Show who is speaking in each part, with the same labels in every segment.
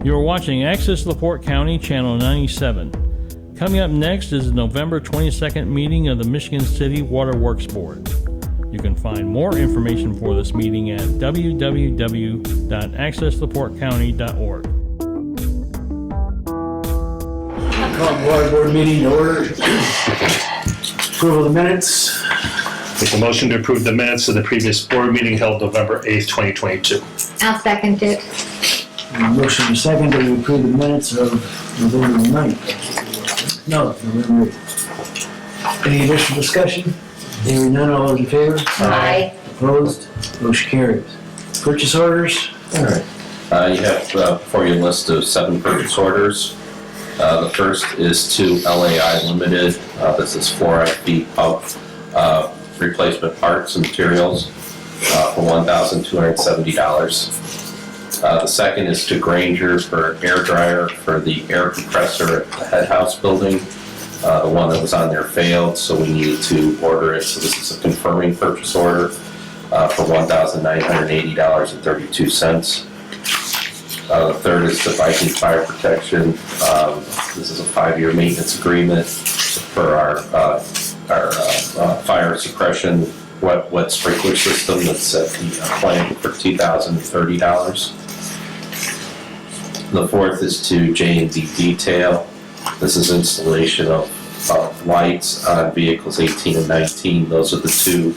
Speaker 1: You're watching Access LaPorte County, Channel 97. Coming up next is the November 22nd meeting of the Michigan City Water Works Board. You can find more information for this meeting at www.accesslaportecounty.org.
Speaker 2: Call the water board meeting to order. Approval of the minutes.
Speaker 3: Make a motion to approve the minutes of the previous board meeting held November 8th, 2022.
Speaker 4: I'll second it.
Speaker 2: Motion and second to approve the minutes of November 9th. No, November 8th. Any additional discussion? Hearing none, all those in favor?
Speaker 4: Aye.
Speaker 2: Opposed? Motion carries. Purchase orders?
Speaker 5: All right. You have before you a list of 7 purchase orders. The first is to LAI Limited. This is fluoride feed pump replacement parts and materials for $1,270. The second is to Granger for air dryer for the air compressor at the head house building. The one that was on there failed, so we needed to order it. So this is a confirming purchase order for $1,980.32. The third is to Viking Fire Protection. This is a 5-year maintenance agreement for our fire suppression wet sprinkler system that's at the plant for $2,030. The fourth is to J&D Detail. This is installation of lights on vehicles 18 and 19. Those are the 2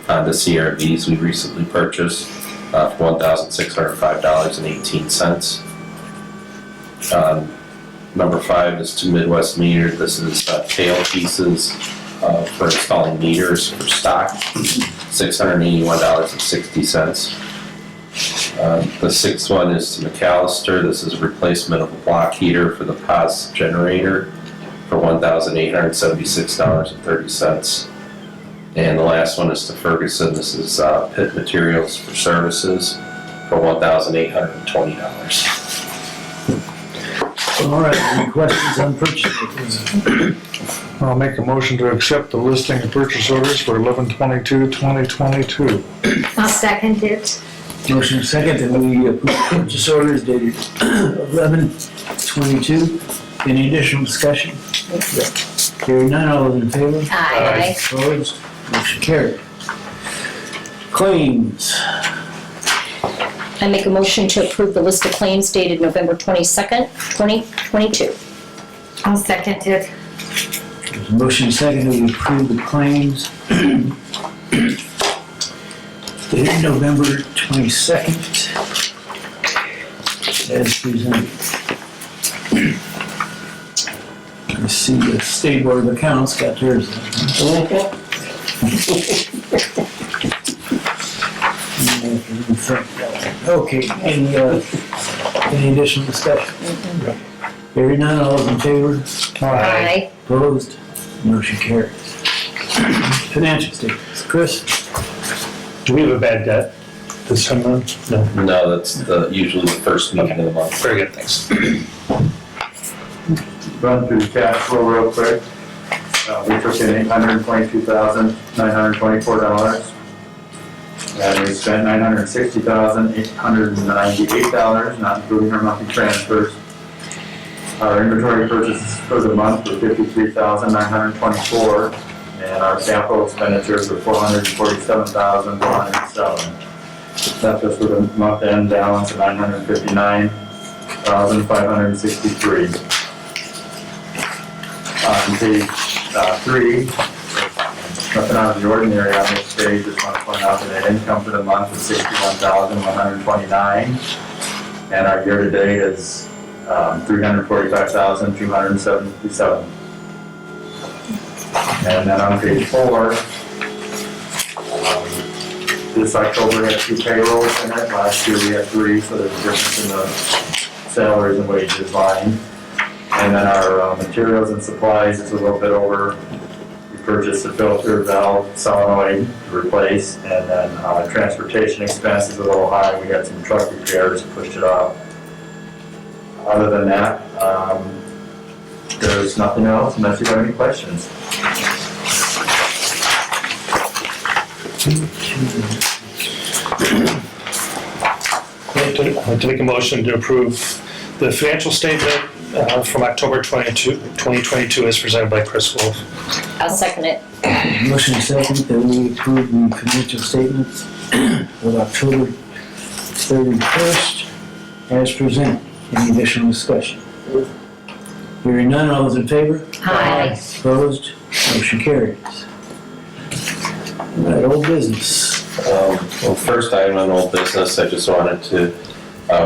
Speaker 5: Honda CRVs we recently purchased for $1,605.18. Number 5 is to Midwest Meter. This is tail pieces for installing meters for stock, $681.60. The 6th one is to McAllister. This is a replacement of a block heater for the POS generator for $1,876.30. And the last one is to Ferguson. This is pit materials for services for $1,820.
Speaker 2: All right, any questions on purchase orders?
Speaker 6: I'll make a motion to accept the listing of purchase orders for 11/22/2022.
Speaker 4: I'll second it.
Speaker 2: Motion and second that we approve purchase orders dated 11/22. Any additional discussion? Hearing none, all those in favor?
Speaker 4: Aye.
Speaker 2: Opposed? Motion carried. Claims.
Speaker 7: I make a motion to approve the list of claims dated November 22nd, 2022.
Speaker 4: I'll second it.
Speaker 2: There's a motion and second that we approve the claims dated November 22nd as presented. I see the State Board of Accounts got theirs. Okay, any additional discussion? Hearing none, all those in favor?
Speaker 4: Aye.
Speaker 2: Opposed? Motion carries. Financial statements. Chris?
Speaker 3: Do we have a bad debt this time around? No.
Speaker 5: No, that's usually the first meeting of the month.
Speaker 3: Very good, thanks.
Speaker 8: Run through the cash flow real quick. We took in $822,924. And we spent $960,898, not including our monthly transfers. Our inventory purchases for the month were $53,924, and our capital expenditures were $447,107. Left us with a month-end balance of $959,563. On page 3, nothing out of the ordinary on this page. Just want to point out that net income for the month is $61,129, and our year-to-date is $345,277. And then on page 4, this October had 2 payrolls in it. Last year we had 3, so there's a difference in the salaries and wages line. And then our materials and supplies is a little bit over. We purchased a filter, valve, solenoid to replace, and then transportation expense is a little high. We had some truck repairs, pushed it off. Other than that, there's nothing else unless you have any questions.
Speaker 3: I'd like to make a motion to approve the financial statement from October 2022 is presented by Chris Wolf.
Speaker 7: I'll second it.
Speaker 2: Motion and second that we approve the financial statements of October 31st as presented. Any additional discussion? Hearing none, all those in favor?
Speaker 4: Aye.
Speaker 2: Opposed? Motion carries. All right, old business.
Speaker 5: Well, first item on old business, I just wanted to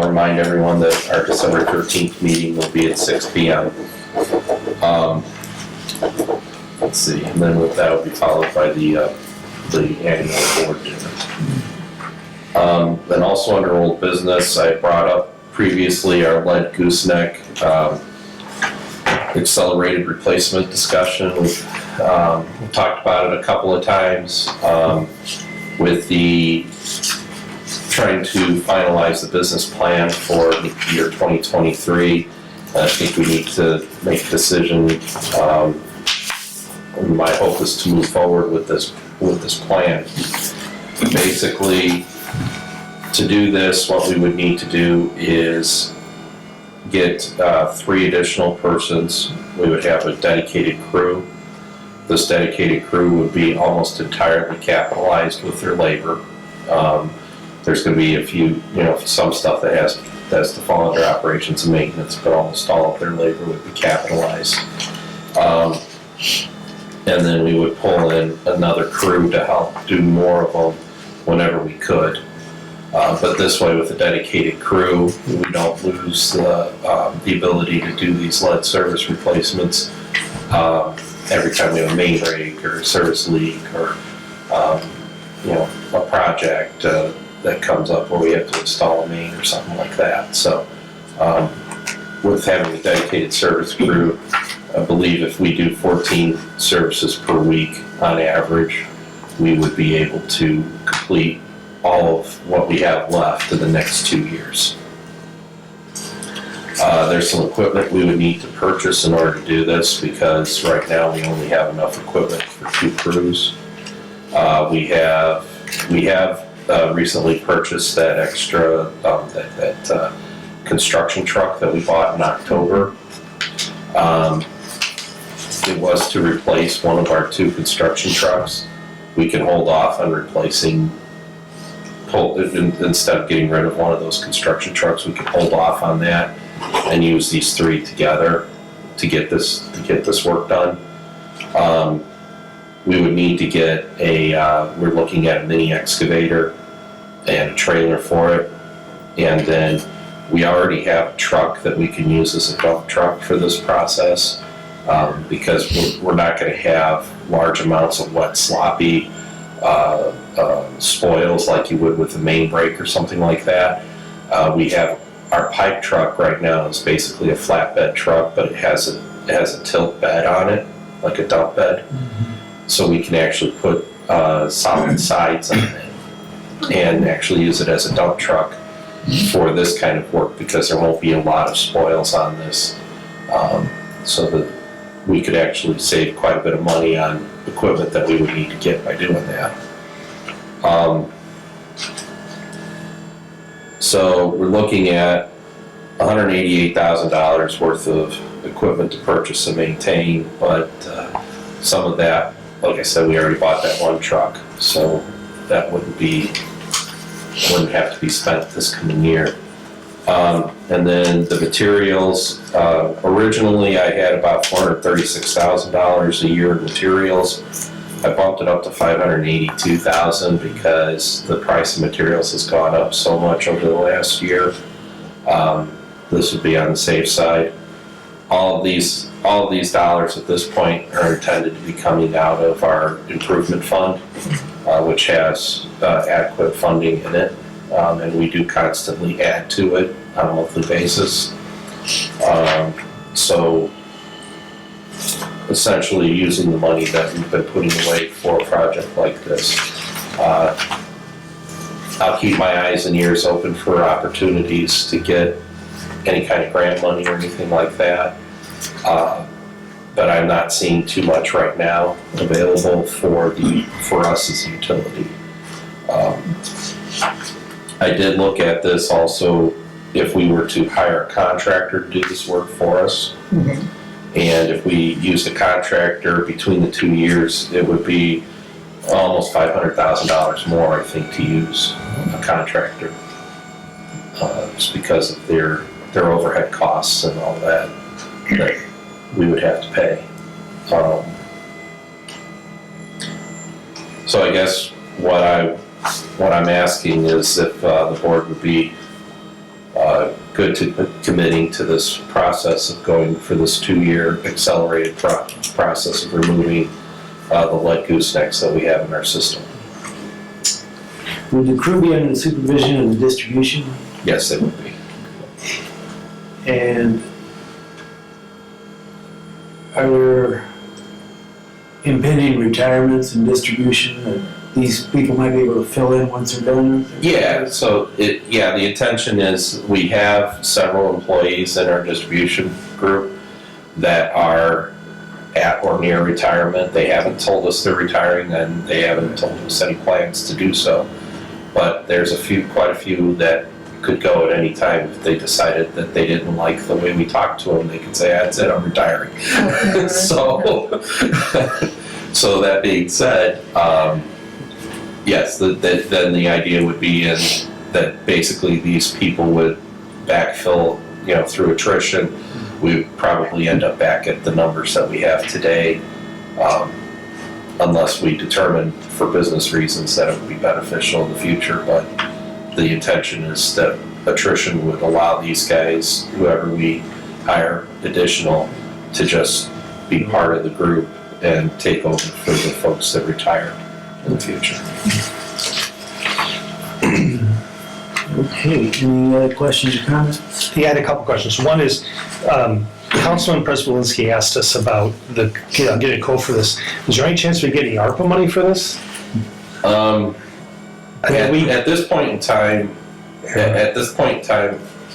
Speaker 5: remind everyone that our December 13th meeting will be at 6 p.m. Let's see, and then with that will be followed by the annual board dinner. Then also under old business, I brought up previously our lead gooseneck accelerated replacement discussion. We've talked about it a couple of times with the trying to finalize the business plan for the year 2023. I think we need to make a decision. My hope is to move forward with this plan. Basically, to do this, what we would need to do is get 3 additional persons. We would have a dedicated crew. This dedicated crew would be almost entirely capitalized with their labor. There's going to be a few, some stuff that has to fall under operations and maintenance, but almost all of their labor would be capitalized. And then we would pull in another crew to help do more of them whenever we could. But this way, with a dedicated crew, we don't lose the ability to do these lead service replacements every time we have a main break or a service leak or a project that comes up where we have to install a main or something like that. So with having a dedicated service crew, I believe if we do 14 services per week on average, we would be able to complete all of what we have left in the next 2 years. There's some equipment we would need to purchase in order to do this because right now we only have enough equipment for 2 crews. We have recently purchased that extra that construction truck that we bought in October. It was to replace one of our 2 construction trucks. We can hold off on replacing. Instead of getting rid of one of those construction trucks, we can hold off on that and use these 3 together to get this work done. We would need to get we're looking at a mini excavator and a trailer for it, and then we already have a truck that we can use as a dump truck for this process because we're not going to have large amounts of wet, sloppy spoils like you would with a main break or something like that. We have our pipe truck right now is basically a flatbed truck, but it has a tilt bed on it, like a dump bed. So we can actually put solid sides on it and actually use it as a dump truck for this kind of work because there won't be a lot of spoils on this. So that we could actually save quite a bit of money on equipment that we would need to get by doing that. So we're looking at $188,000 worth of equipment to purchase and maintain, but some of that, like I said, we already bought that 1 truck, so that wouldn't have to be spent this coming year. And then the materials, originally I had about $436,000 a year in materials. I bumped it up to $582,000 because the price of materials has gone up so much over the last year. This would be on the safe side. All of these dollars at this point are intended to be coming out of our improvement fund, which has adequate funding in it, and we do constantly add to it on a monthly basis. So essentially using the money that we've been putting away for a project like this. I'll keep my eyes and ears open for opportunities to get any kind of grant money or anything like that. But I'm not seeing too much right now available for us as a utility. I did look at this also if we were to hire a contractor to do this work for us. And if we used a contractor between the 2 years, it would be almost $500,000 more, I think, to use a contractor. Just because of their overhead costs and all that we would have to pay. So I guess what I'm asking is if the board would be good to committing to this process of going for this 2-year accelerated process of removing the lead goosenecks that we have in our system.
Speaker 2: Would the crew be under the supervision of the distribution?
Speaker 5: Yes, it would be.
Speaker 2: And are there impending retirements and distribution that these people might be able to fill in once they're done?
Speaker 5: Yeah, so the intention is we have several employees in our distribution group that are at or near retirement. They haven't told us they're retiring, and they haven't told us any plans to do so. But there's quite a few that could go at any time if they decided that they didn't like the way we talked to them. They could say, "That's it, I'm retiring." So that being said, yes, then the idea would be that basically these people would backfill, through attrition. We would probably end up back at the numbers that we have today, unless we determine for business reasons that it would be beneficial in the future. But the intention is that attrition would allow these guys, whoever we hire additional, to just be part of the group and take over for the folks that retire in the future.
Speaker 2: Okay, any other questions or comments?
Speaker 9: He had a couple questions. One is, Councilman Prespolinski asked us about getting a quote for this. Is there any chance we're getting ARPA money for this?
Speaker 5: At this point in time,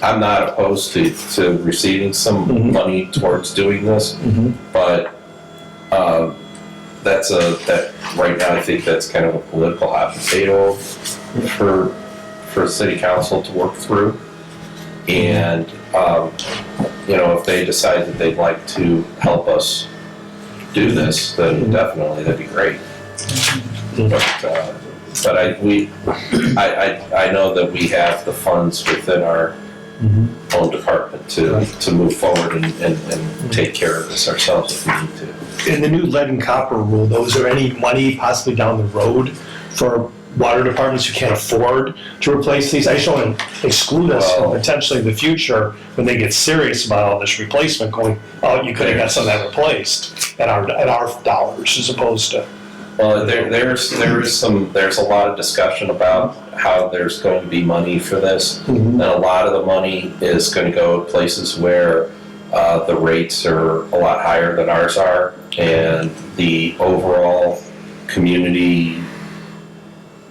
Speaker 5: I'm not opposed to receiving some money towards doing this, but that right now I think that's kind of a political hot potato for city council to work through. And if they decide that they'd like to help us do this, then definitely that'd be great. But I know that we have the funds within our own department to move forward and take care of this ourselves if we need to.
Speaker 9: In the new lead and copper rule, though, is there any money possibly down the road for water departments who can't afford to replace these? I just don't want to exclude us from potentially in the future when they get serious about all this replacement going, oh, you could have got some of that replaced at our dollars as opposed to.
Speaker 5: Well, there's a lot of discussion about how there's going to be money for this, and a lot of the money is going to go to places where the rates are a lot higher than ours are, and the overall community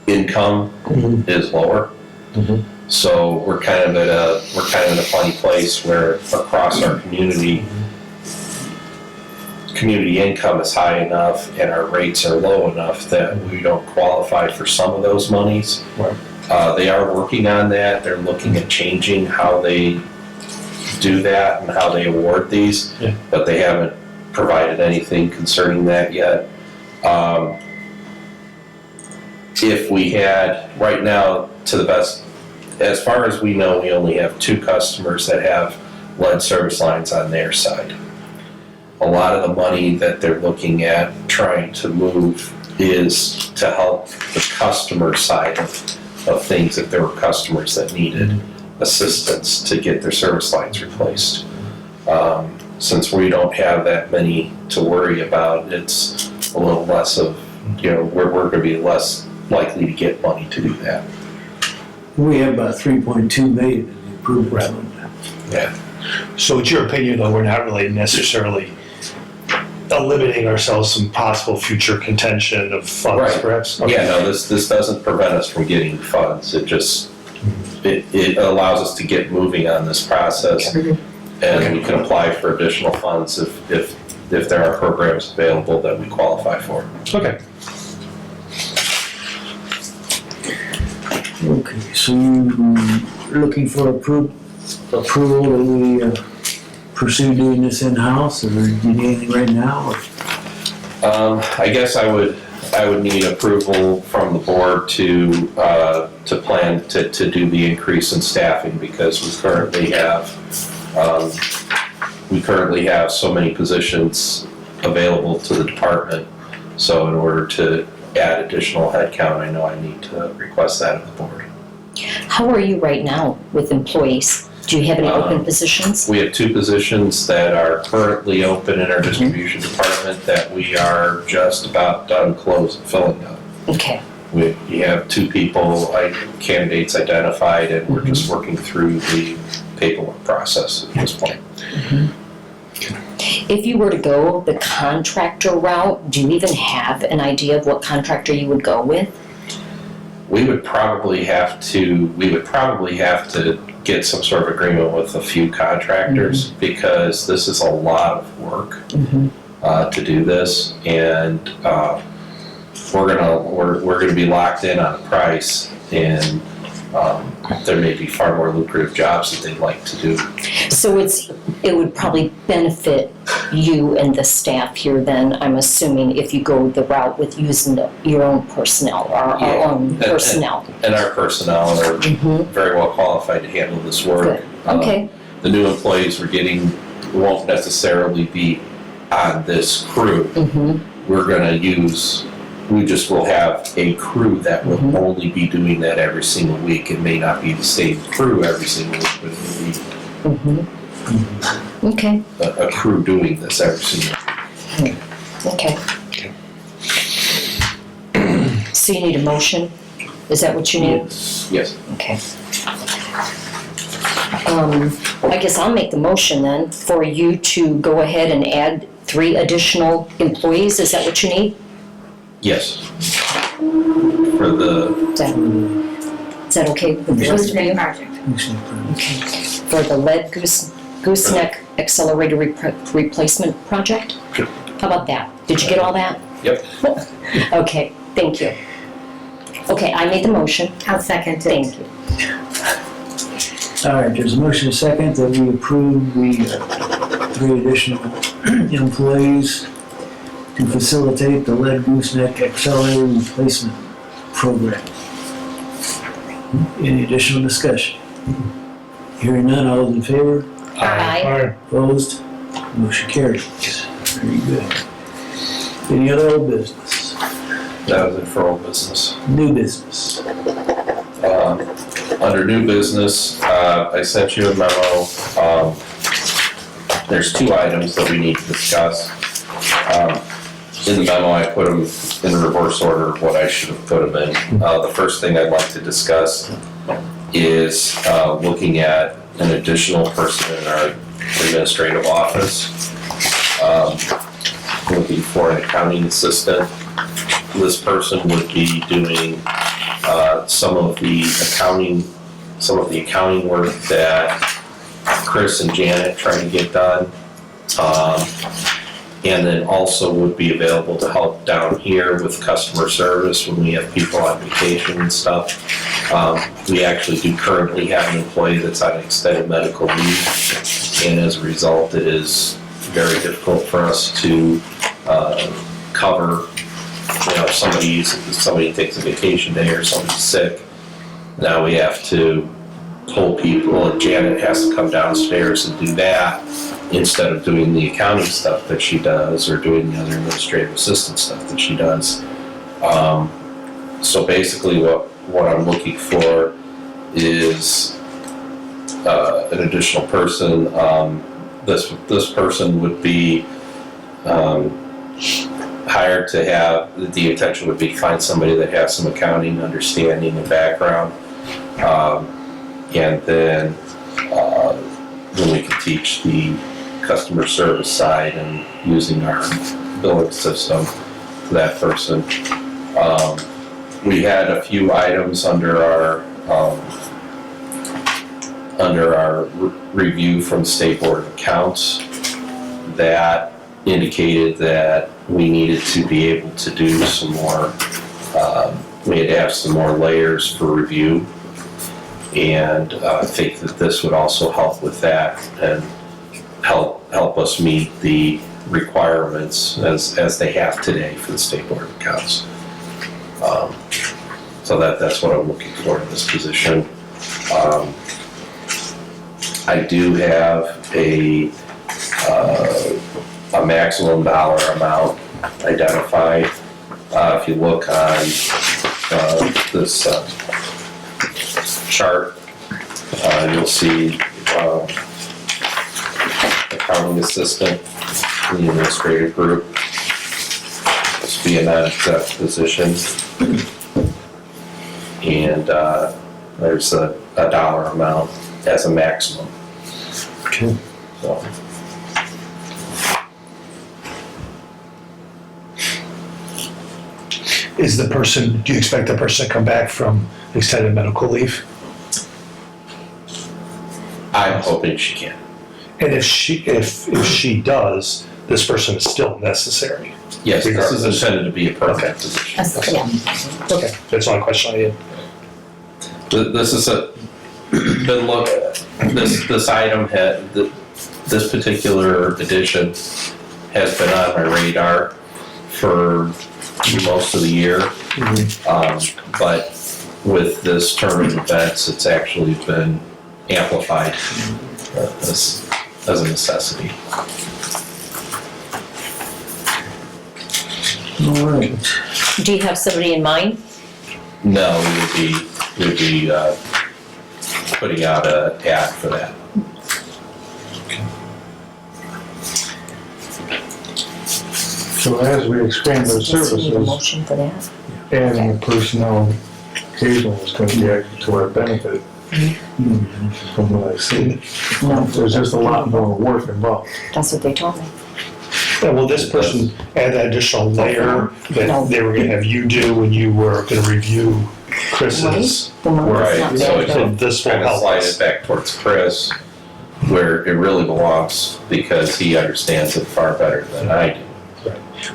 Speaker 5: income is lower. So we're kind of in a funny place where across our community income is high enough and our rates are low enough that we don't qualify for some of those monies.
Speaker 9: Right.
Speaker 5: They are working on that. They're looking at changing how they do that and how they award these, but they haven't provided anything concerning that yet. If we had, right now, to the best, as far as we know, we only have 2 customers that have lead service lines on their side. A lot of the money that they're looking at trying to move is to help the customer side of things if there were customers that needed assistance to get their service lines replaced. Since we don't have that many to worry about, it's a little less of, we're going to be less likely to get money to do that.
Speaker 2: We have about 3.2 million in the improvement fund.
Speaker 5: Yeah.
Speaker 9: So it's your opinion, though, we're not really necessarily limiting ourselves some possible future contention of funds, perhaps? Okay.
Speaker 5: Yeah, no, this doesn't prevent us from getting funds. It just, it allows us to get moving on this process, and we can apply for additional funds if there are programs available that we qualify for.
Speaker 9: Okay.
Speaker 2: Okay, so you're looking for approval that we pursue doing this in-house, or do you need anything right now?
Speaker 5: I guess I would need approval from the board to plan to do the increase in staffing, because we currently have so many positions available to the department. So in order to add additional headcount, I know I need to request that of the board.
Speaker 7: How are you right now with employees? Do you have any open positions?
Speaker 5: We have 2 positions that are currently open in our distribution department that we are just about done filling up.
Speaker 7: Okay.
Speaker 5: We have 2 candidates identified, and we're just working through the paperwork process at this point.
Speaker 7: If you were to go the contractor route, do you even have an idea of what contractor you would go with?
Speaker 5: We would probably have to get some sort of agreement with a few contractors, because this is a lot of work to do this, and we're gonna be locked in on a price, and there may be far more lucrative jobs that they'd like to do.
Speaker 7: So it would probably benefit you and the staff here then, I'm assuming, if you go the route with using your own personnel or our own personnel.
Speaker 5: And our personnel are very well qualified to handle this work.
Speaker 7: Good. Okay.
Speaker 5: The new employees we're getting won't necessarily be on this crew. We just will have a crew that will only be doing that every single week. It may not be the same crew every single week, but it will be
Speaker 7: Okay.
Speaker 5: a crew doing this every single week.
Speaker 7: Okay. So you need a motion? Is that what you need?
Speaker 5: Yes.
Speaker 7: Okay. I guess I'll make the motion then for you to go ahead and add 3 additional employees. Is that what you need?
Speaker 5: Yes. For the,
Speaker 7: Is that okay with the rest of you?
Speaker 4: Project.
Speaker 7: Okay. For the lead gooseneck accelerator replacement project?
Speaker 5: Sure.
Speaker 7: How about that? Did you get all that?
Speaker 5: Yep.
Speaker 7: Okay, thank you. Okay, I made the motion.
Speaker 4: I'll second it.
Speaker 7: Thank you.
Speaker 2: All right, there's a motion and second that we approve the 3 additional employees to facilitate the lead gooseneck accelerator replacement program. Any additional discussion? Hearing none, all those in favor?
Speaker 7: Aye.
Speaker 2: Opposed? Motion carries. Very good. Any other old business?
Speaker 5: that was it for old business.
Speaker 2: New business?
Speaker 5: Under new business, I sent you a memo. There's 2 items that we need to discuss. In the memo, I put them in reverse order of what I should have put them in. The first thing I'd like to discuss is looking at an additional person in our administrative office. Looking for an accounting assistant. This person would be doing some of the accounting work that Chris and Janet try to get done. And then also would be available to help down here with customer service when we have people on vacation and stuff. We actually do currently have an employee that's on extended medical leave, and as a result, it is very difficult for us to cover. You know, if somebody takes a vacation day or somebody's sick, now we have to pull people, and Janet has to come downstairs and do that instead of doing the accounting stuff that she does or doing the other administrative assistant stuff that she does. So basically what I'm looking for is an additional person. This person would be hired to have, the intention would be to find somebody that has some accounting understanding and background. And then we can teach the customer service side and using our billing system for that person. We had a few items under our review from State Board of Accounts that indicated that we needed to be able to do some more, we had to have some more layers for review. And I think that this would also help with that and help us meet the requirements as they have today for the State Board of Accounts. So that's what I'm looking for in this position. I do have a maximum dollar amount identified. If you look on this chart, you'll see accounting assistant in the administrative group. This would be a non-exempt position. And there's a dollar amount as a maximum.
Speaker 2: Okay.
Speaker 5: So,
Speaker 9: Do you expect the person to come back from extended medical leave?
Speaker 5: I'm hoping she can.
Speaker 9: And if she does, this person is still necessary?
Speaker 5: Yes, this is
Speaker 9: Regardless.
Speaker 5: intended to be a permanent
Speaker 9: Okay.
Speaker 5: position.
Speaker 7: Yeah.
Speaker 9: Okay, that's the only question I had.
Speaker 5: This is this item this particular edition has been on my radar for most of the year. But with this turn of events, it's actually been amplified as a necessity.
Speaker 2: All right.
Speaker 7: Do you have somebody in mind?
Speaker 5: No, we would be putting out an ad for that.
Speaker 6: So as we expand our
Speaker 7: Does he need a
Speaker 6: services,
Speaker 7: motion for that?
Speaker 6: adding a personnel occasionally is going to be actually to our benefit. From what I see,
Speaker 7: No,
Speaker 6: there's just a lot more work involved.
Speaker 7: that's what they told me.
Speaker 9: And will this person add that additional layer
Speaker 7: No.
Speaker 9: that they were gonna have you do when you were gonna review Chris's?
Speaker 7: The one that's
Speaker 5: Right,
Speaker 7: not
Speaker 5: so
Speaker 7: bad.
Speaker 9: So this will
Speaker 5: Kind of
Speaker 9: help
Speaker 5: slide
Speaker 9: us.
Speaker 5: it back towards Chris, where it really belongs, because he understands it far better than I do.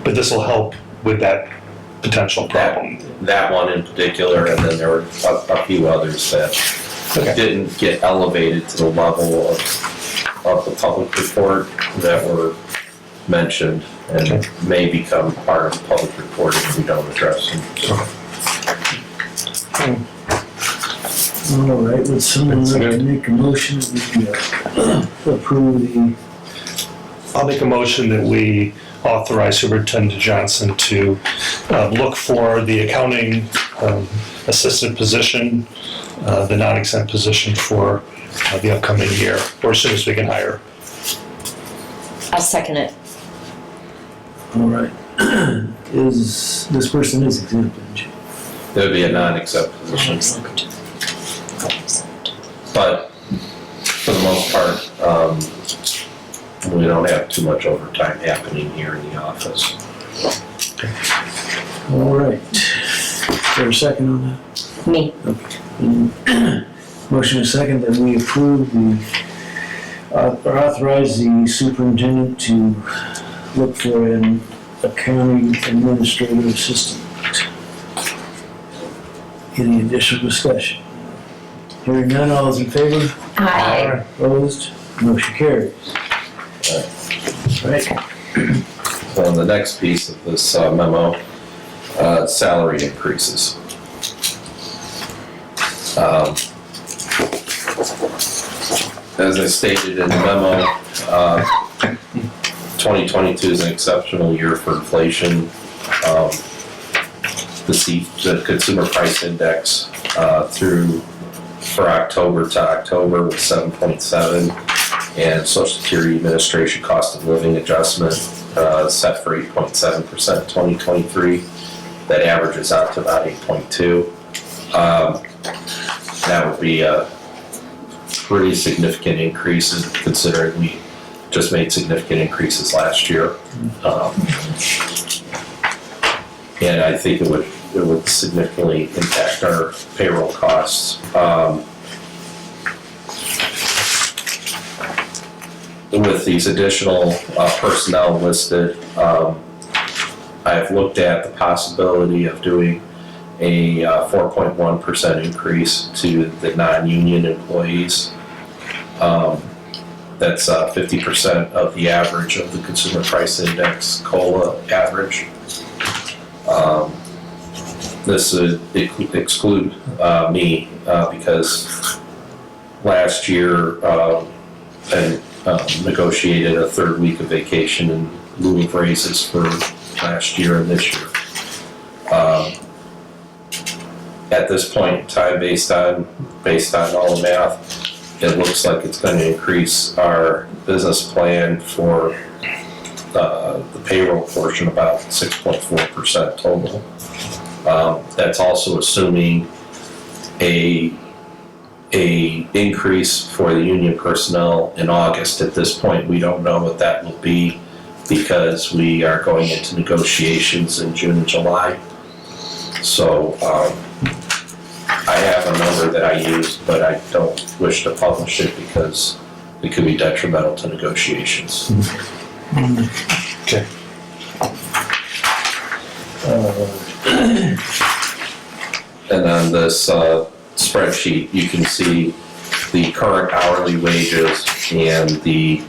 Speaker 9: But this will help with that potential problem.
Speaker 5: That one in particular, and then there were a few others that
Speaker 9: Okay.
Speaker 5: didn't get elevated to the level of the public report that were mentioned and may become part of the public report if we don't address them.
Speaker 2: All right, would someone like to make a motion that we approve the,
Speaker 9: I'll make a motion that we authorize Superintendent Johnson to look for the accounting assistant position, the non-exempt position for the upcoming year, or as soon as we can hire.
Speaker 7: I'll second it.
Speaker 2: all right. This person is exempt, isn't she?
Speaker 5: It would be a non-exempt position, but for the most part, we don't have too much overtime happening here in the office.
Speaker 2: All right. Is there a second on that?
Speaker 7: Me.
Speaker 2: Motion is second that we approve or authorize the superintendent to look for an accounting administrative assistant. Any additional discussion? Hearing none, all those in favor?
Speaker 4: Aye.
Speaker 2: Opposed? Motion carries. Right.
Speaker 5: So the next piece of this memo, salary increases. As I stated in the memo, 2022 is an exceptional year for inflation. The consumer price index for October to October was 7.7, and Social Security Administration cost of living adjustment set for 8.7% 2023. That averages out to about 8.2. That would be a pretty significant increase considering we just made significant increases last year. And I think it would significantly impact our payroll costs. With these additional personnel listed, I've looked at the possibility of doing a 4.1% increase to the non-union employees. That's 50% of the average of the Consumer Price Index COLA average. This would exclude me because last year I negotiated a third week of vacation in lieu of raises for last year and this year. At this point in time, based on all the math, it looks like it's going to increase our business plan for the payroll portion about 6.4% total. That's also assuming a increase for the union personnel in August. At this point, we don't know what that will be because we are going into negotiations in June and July. So I have a number that I use, but I don't wish to publish it because it could be detrimental to negotiations.
Speaker 9: Okay.
Speaker 5: And on this spreadsheet, you can see the current hourly wages and the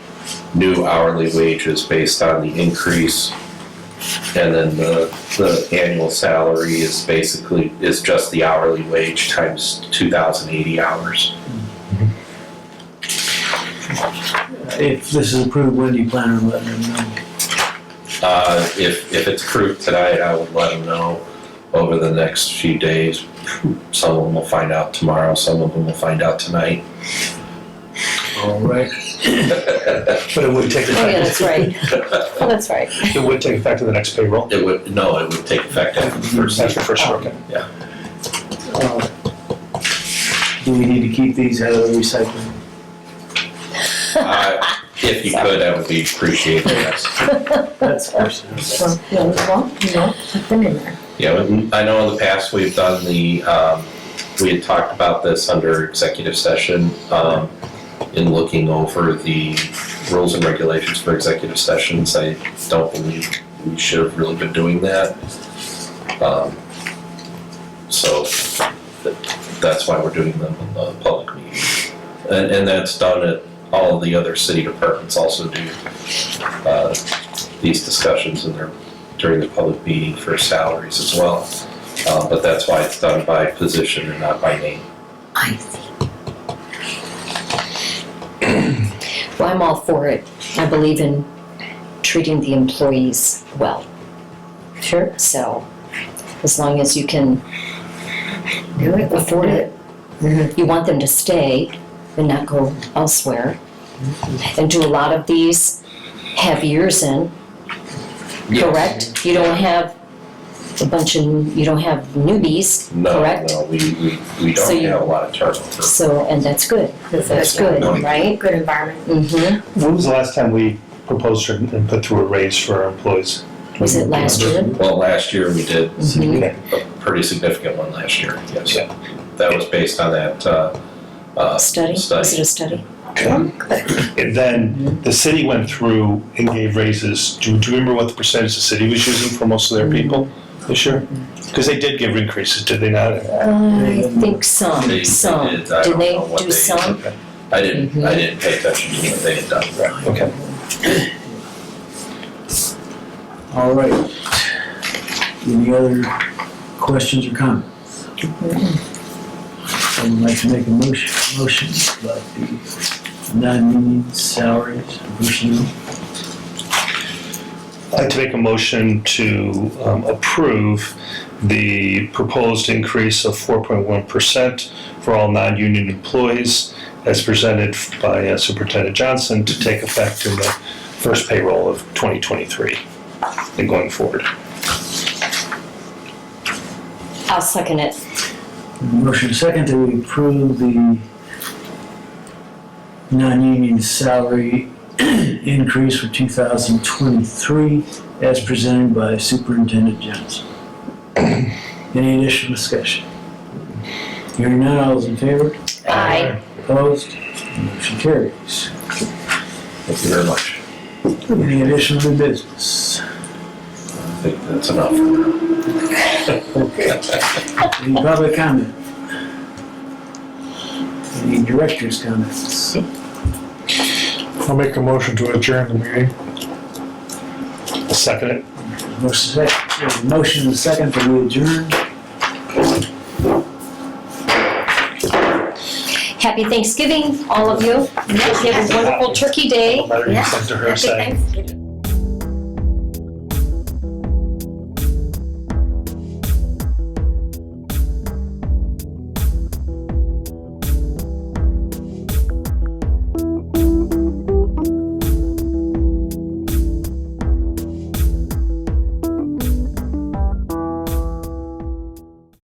Speaker 5: new hourly wages based on the increase. And then the annual salary is just the hourly wage times 2,080 hours.
Speaker 2: If this is approved, when do you plan on letting them know?
Speaker 5: If it's approved tonight, I would let them know over the next few days. Some of them will find out tomorrow, some of them will find out tonight.
Speaker 2: All right.
Speaker 9: But it would take
Speaker 7: Oh, yeah,
Speaker 9: effect,
Speaker 7: that's right. Oh, that's right.
Speaker 9: it would take effect in the next payroll?
Speaker 5: It would take effect after the first.
Speaker 9: That's the first, okay.
Speaker 2: Do we need to keep these out of the recycling?
Speaker 5: If you could, that would be appreciated, yes.
Speaker 2: That's first.
Speaker 4: Well, put them in there.
Speaker 5: Yeah, I know in the past we've done we had talked about this under executive session, in looking over the rules and regulations for executive sessions. I don't believe we should have really been doing that. So that's why we're doing them in the public meeting. And that's done at all of the other city departments also do these discussions during the public meeting for salaries as well. But that's why it's done by position and not by name.
Speaker 4: I see.
Speaker 7: Well, I'm all for it. I believe in treating the employees well.
Speaker 4: Sure.
Speaker 7: So, as long as you can
Speaker 4: Do it.
Speaker 7: afford it, you want them to stay and not go elsewhere. And do a lot of these have years in, correct? You don't have you don't have newbies, correct?
Speaker 5: No, we
Speaker 7: So
Speaker 5: don't
Speaker 7: you-
Speaker 5: have a lot of turnover.
Speaker 7: So, and that's good. That's good, right?
Speaker 4: Good environment.
Speaker 7: Mm-hmm.
Speaker 9: When was the last time we proposed and put through a raise for our employees?
Speaker 7: Was it last year?
Speaker 5: Well, last year we did
Speaker 7: Mhm.
Speaker 9: Okay.
Speaker 5: a pretty significant one last year, yes.
Speaker 9: Yeah.
Speaker 5: That was based on that
Speaker 7: Study? Was it a study?
Speaker 9: And then the city went through and gave raises. Do you remember what the percentage the city was using for most of their people this year? Because they did give increases, did they not?
Speaker 7: I think some.
Speaker 5: They did. I
Speaker 7: Didn't
Speaker 5: don't
Speaker 7: they
Speaker 5: know what
Speaker 7: do some?
Speaker 9: Okay.
Speaker 5: I didn't pay attention to what they had done.
Speaker 9: Okay.
Speaker 2: All right. Any other questions or comments? I would like to make a motion about the non-union salaries and personnel.
Speaker 9: I'd like to make a motion to approve the proposed increase of 4.1% for all non-union employees as presented by Superintendent Johnson to take effect in the first payroll of 2023 and going forward.
Speaker 7: I'll second it.
Speaker 2: Motion second to approve the non-union salary increase for 2023 as presented by Superintendent Johnson. Any additional discussion? Hearing none, all those in favor?
Speaker 7: Aye.
Speaker 2: Opposed? Motion carries.
Speaker 5: Thank you very much.
Speaker 2: Any additional new business?
Speaker 5: I think that's enough.
Speaker 2: Okay. Any public comment? Any director's comments?
Speaker 6: I'll make a motion to adjourn the meeting.
Speaker 9: I'll second it.
Speaker 2: Motion and second to adjourn.
Speaker 7: Happy Thanksgiving, all of you. Hope you have a wonderful turkey day.
Speaker 9: Letter you sent to her
Speaker 4: Happy
Speaker 9: saying,
Speaker 4: Thanksgiving.